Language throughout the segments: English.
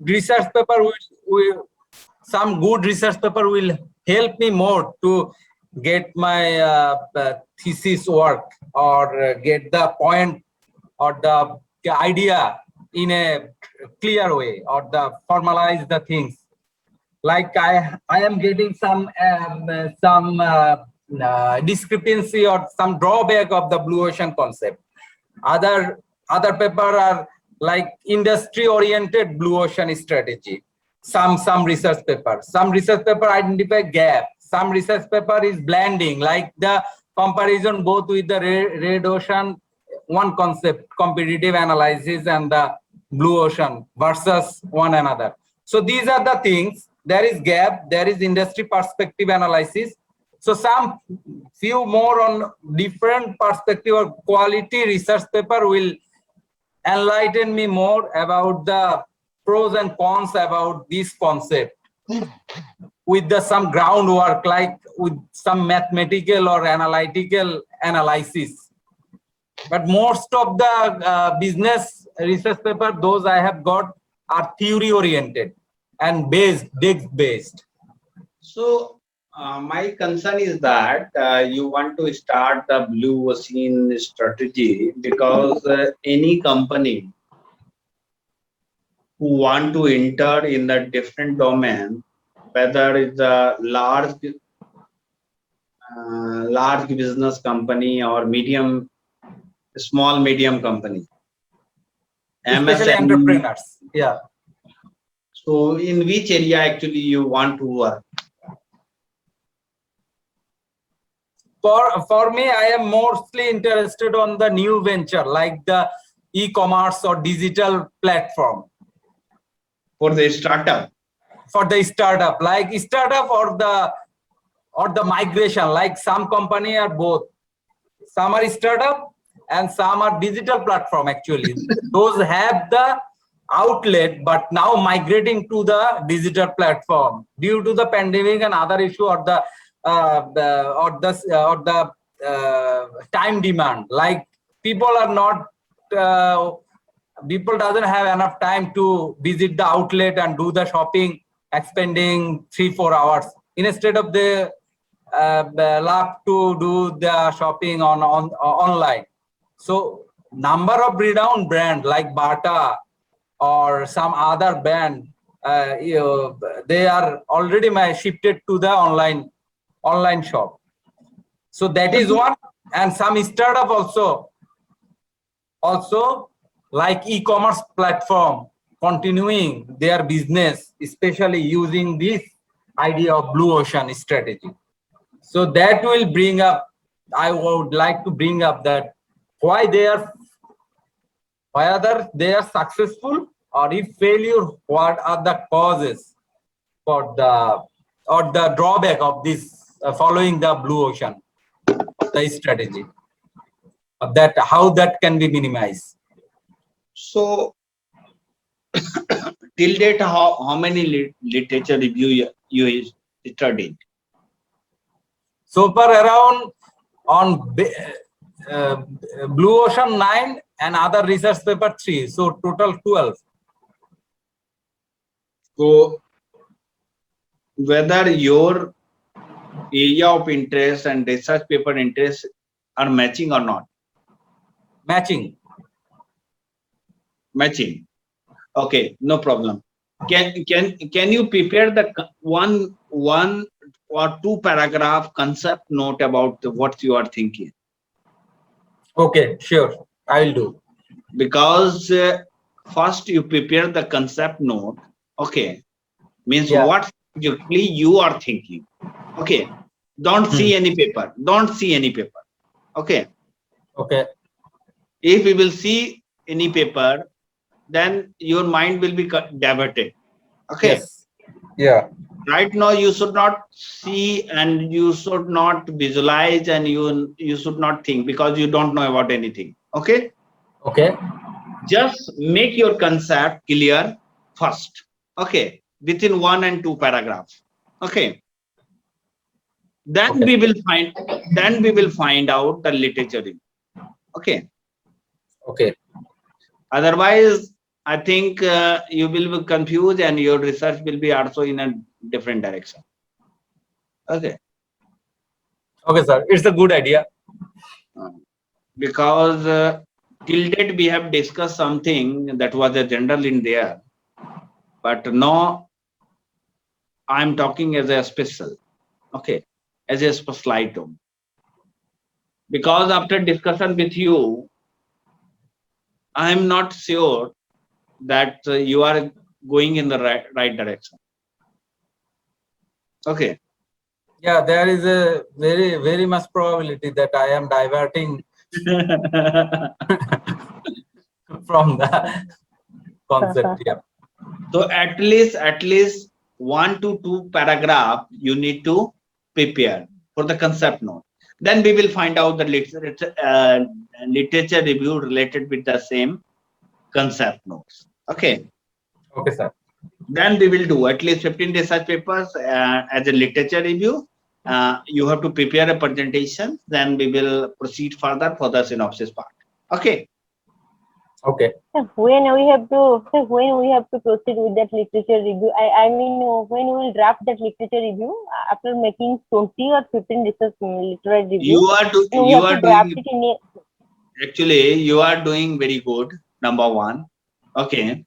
research paper will some good research paper will help me more to get my thesis work or get the point or the idea in a clear way, or the formalize the things. Like I am getting some discrepancy or some drawback of the blue ocean concept. Other paper are like industry oriented blue ocean strategy. Some research paper. Some research paper identify gap. Some research paper is blending, like the comparison both with the red ocean, one concept, competitive analysis, and the blue ocean versus one another. So these are the things. There is gap, there is industry perspective analysis. So some few more on different perspective or quality research paper will enlighten me more about the pros and cons about this concept with the some groundwork, like with some mathematical or analytical analysis. But most of the business research paper, those I have got, are theory oriented and desk based. So my concern is that you want to start the blue ocean strategy because any company who want to enter in the different domain, whether it's a large business company or small medium company, Especially MSME, entrepreneurs. Yeah. so in which area actually you want to work? For me, I am mostly interested on the new venture, like the e-commerce or digital platform. For the startup? For the startup, like startup or the migration, like some company are both. Some are startup and some are digital platform actually. Those have the outlet, but now migrating to the digital platform due to the pandemic and other issue, or the time demand. Like people are not people doesn't have enough time to visit the outlet and do the shopping, expending 3-4 hours. Instead of they love to do the shopping on online. So number of renowned brand like Bata or some other brand, they are already shifted to the online shop. So that is one. And some startup also like e-commerce platform continuing their business, especially using this idea of blue ocean strategy. So that will bring up, I would like to bring up that whether they are successful, or if failure, what are the causes for the drawback of this following the blue ocean, the strategy of that, how that can be minimized. So till date, how many literature review you studied? So far around on blue ocean 9 and other research paper 3, so total 12. So whether your area of interest and research paper interest are matching or not? Matching. Okay, no problem. Can you prepare the one or two paragraph concept note about what you are thinking? Okay, sure, I will do. Because first you prepare the concept note. Okay, means what exactly you are thinking. Okay, don't see any paper. Okay. If we will see any paper, then your mind will be diverted. Okay. Yes. Yeah. Right now you should not see and you should not visualize and you should not think, because you don't know about anything. Okay. Just make your concept clear first. Okay, within 1 and 2 paragraphs. Okay. Then we will find out the literature. Okay. Okay. Otherwise I think you will be confused and your research will be also in a different direction. Okay. Okay, sir. It's a good idea. Because till date we have discussed something that was a general in there, but now I'm talking as a special, okay, as a special item. Because after discussion with you, I'm not sure that you are going in the right direction. Okay. Yeah, there is a very much probability that I am diverting from the concept. Yeah. So at least 1 to 2 paragraph you need to prepare for the concept note. Then we will find out the literature review related with the same concept notes. Okay. Okay, sir. Then we will do at least 15 research papers as a literature review. You have to prepare a presentation. Then we will proceed further for the synopsis part. Okay. Okay. When we have to proceed with that literature review, I mean, when we will draft that literature review after making 20 or 15 research literature review, actually you are doing very good. Number one. Okay.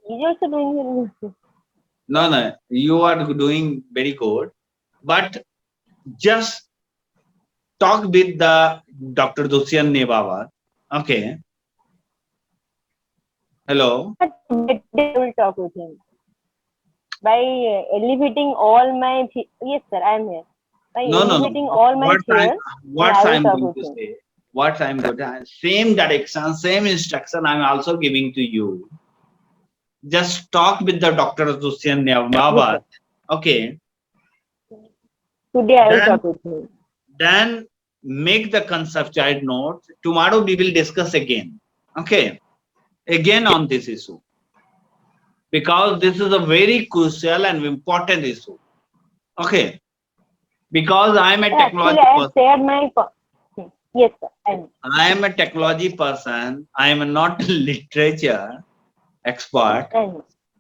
He's also doing very good. No, you are doing very good, but just talk with the Dr. Dusyan Nebawat. Okay. Hello. I will talk with him by elevating all my. Yes, sir, I am here. By elevating all my fears. What I'm going to say. What I'm going to same direction, same instruction. I'm also giving to you. Just talk with the Dr. Dusyan Nebawat. Okay. Today I will talk with him. Then make the conceptual note. Tomorrow we will discuss again. Okay. Again on this issue. Because this is a very crucial and important issue. Okay. Because I am a technology person. Yes, sir. I am a technology person. I am not a literature expert.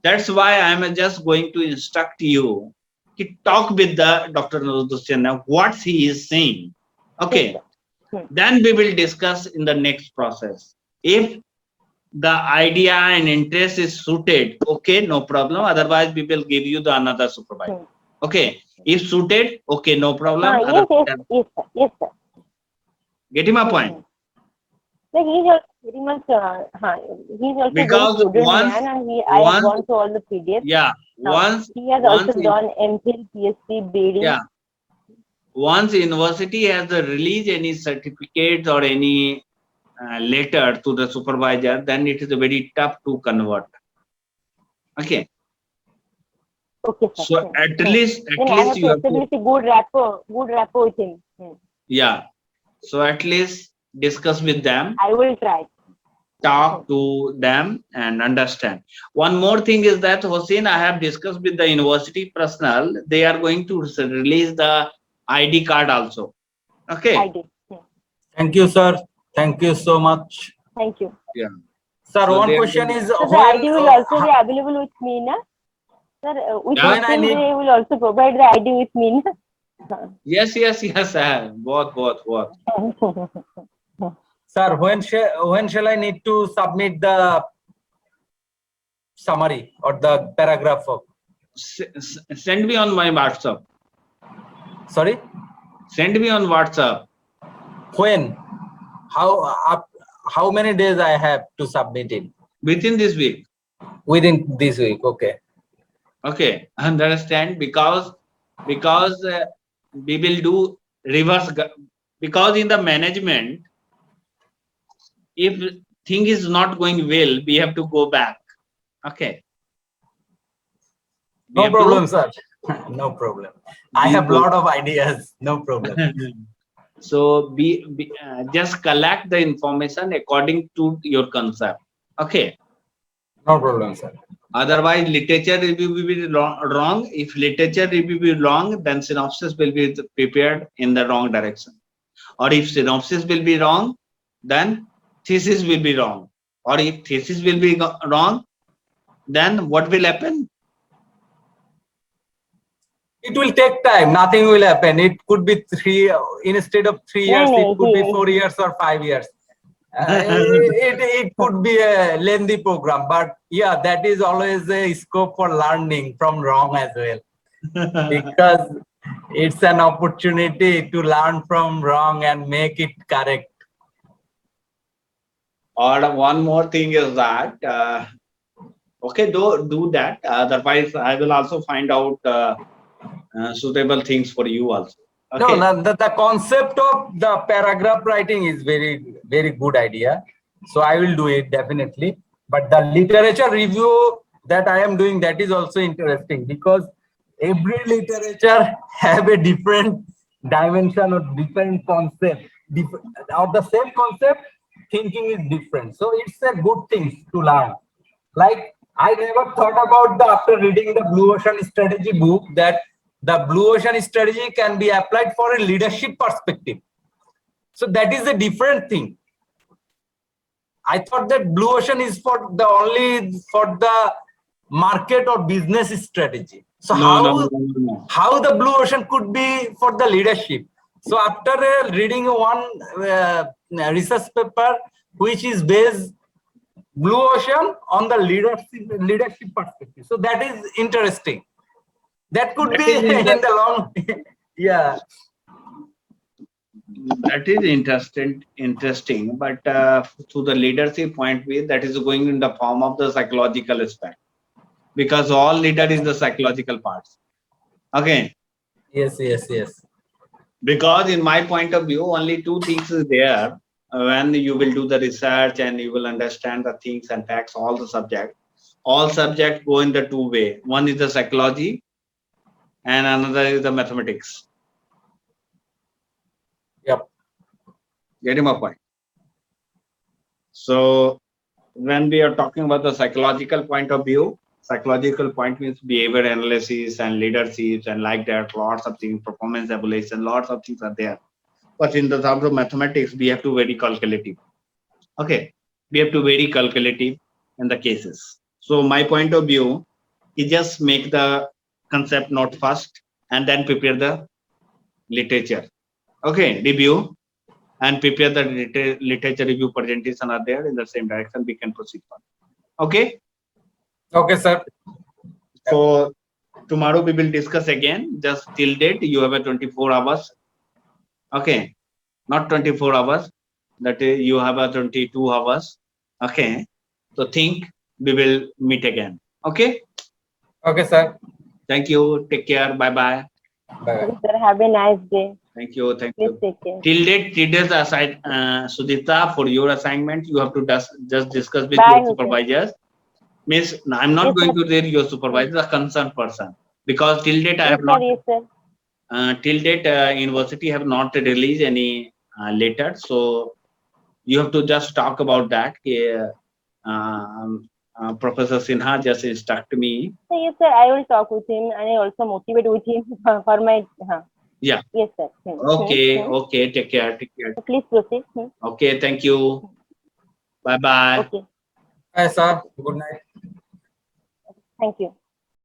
That's why I am just going to instruct you to talk with the Dr. Dusyan what he is saying. Okay. Then we will discuss in the next process. If the idea and interest is suited, okay, no problem. Otherwise, we will give you the another supervisor. Okay. If suited, okay, no problem. Yes, sir. Getting my point? Like he's very much, he's also because very good man, and I have gone through all the PDFs. Yeah. He has also done MPhil, PhD, BD. Yeah. Once university has released any certificate or any letter to the supervisor, then it is very tough to convert. Okay. Okay, sir. So at least you have to establish a good rapport with him. Yeah. So at least discuss with them. I will try. Talk to them and understand. One more thing is that, Hossein, I have discussed with the university personnel. They are going to release the ID card also. Okay. ID. Thank you, sir. Thank you so much. Thank you. Yeah. Sir, so one question is, so the ID will also be available with me, na? Sir, they will also provide the ID with me, na? Yes, sir. Both. Sir, when shall I need to submit the summary or the paragraph? Send me on my WhatsApp. Sorry? Send me on WhatsApp. When? How many days I have to submit it? Within this week. Within this week, okay. Okay, understand, because we will do reverse, because in the management, if thing is not going well, we have to go back. Okay. No problem, sir. No problem. I have a lot of ideas. No problem. So just collect the information according to your concept. Okay. No problem, sir. Otherwise, literature review will be wrong. If literature review will be wrong, then synopsis will be prepared in the wrong direction. Or if synopsis will be wrong, then thesis will be wrong. or if thesis will be wrong, then what will happen? It will take time. Nothing will happen. It could be instead of 3 years, it could be 4 years or 5 years. It could be a lengthy program, but yeah, that is always a scope for learning from wrong as well, because it's an opportunity to learn from wrong and make it correct. Or one more thing is that, okay, do that. Otherwise, I will also find out suitable things for you also. Okay. No, the concept of the paragraph writing is very good idea. So I will do it definitely. But the literature review that I am doing, that is also interesting, because every literature have a different dimension or different concept. Of the same concept, thinking is different. So it's a good thing to learn. Like, I never thought about after reading the Blue Ocean Strategy book, that the Blue Ocean Strategy can be applied for a leadership perspective. So that is a different thing. I thought that Blue Ocean is only for the market or business strategy. So No. how the Blue Ocean could be for the leadership? So after reading one research paper which is based Blue Ocean on the leadership perspective, so that is interesting. That could be in the long, yeah. That is interesting, but to the leadership point of view, that is going in the form of the psychological aspect, because all leader is the psychological parts. Okay. Yes. Because in my point of view, only two things is there when you will do the research and you will understand the things and facts, all the subject. All subjects go in the two way. One is the psychology and another is the mathematics. Yep. Getting my point? So when we are talking about the psychological point of view, psychological point means behavior analysis and leadership and like that, lots of things, performance evaluation, lots of things are there. But in the terms of mathematics, we have to very calculative. Okay, we have to very calculative in the cases. So my point of view is just make the concept note first and then prepare the literature. Okay, review and prepare the literature review presentation are there in the same direction. We can proceed on. Okay. Okay, sir. So tomorrow we will discuss again. Just till date, you have a 24 hours. Okay, not 24 hours. That is, you have a 22 hours. Okay. So think we will meet again. Okay. Okay, sir. Thank you. Take care. Bye bye. Bye. Sir, have a nice day. Thank you. Thank Please you. take care. Till date, 3 days aside, Sudipta, for your assignment, you have to just discuss with Bye, your supervisors. Means I'm not Yes, going sir. to read your supervisor, a concerned person, because till date I Yes, have sir. not. Yes, sir. Till date, university have not released any letter, so you have to just talk about that. Professor Sinha just instructed me. So, yes, sir. I will talk with him and I also motivate with him for my. Yeah. Yes, sir. Okay. Okay. Take care. Take care. Please proceed. Okay. Thank you. Bye bye. Okay. Bye, sir. Good night. Thank you.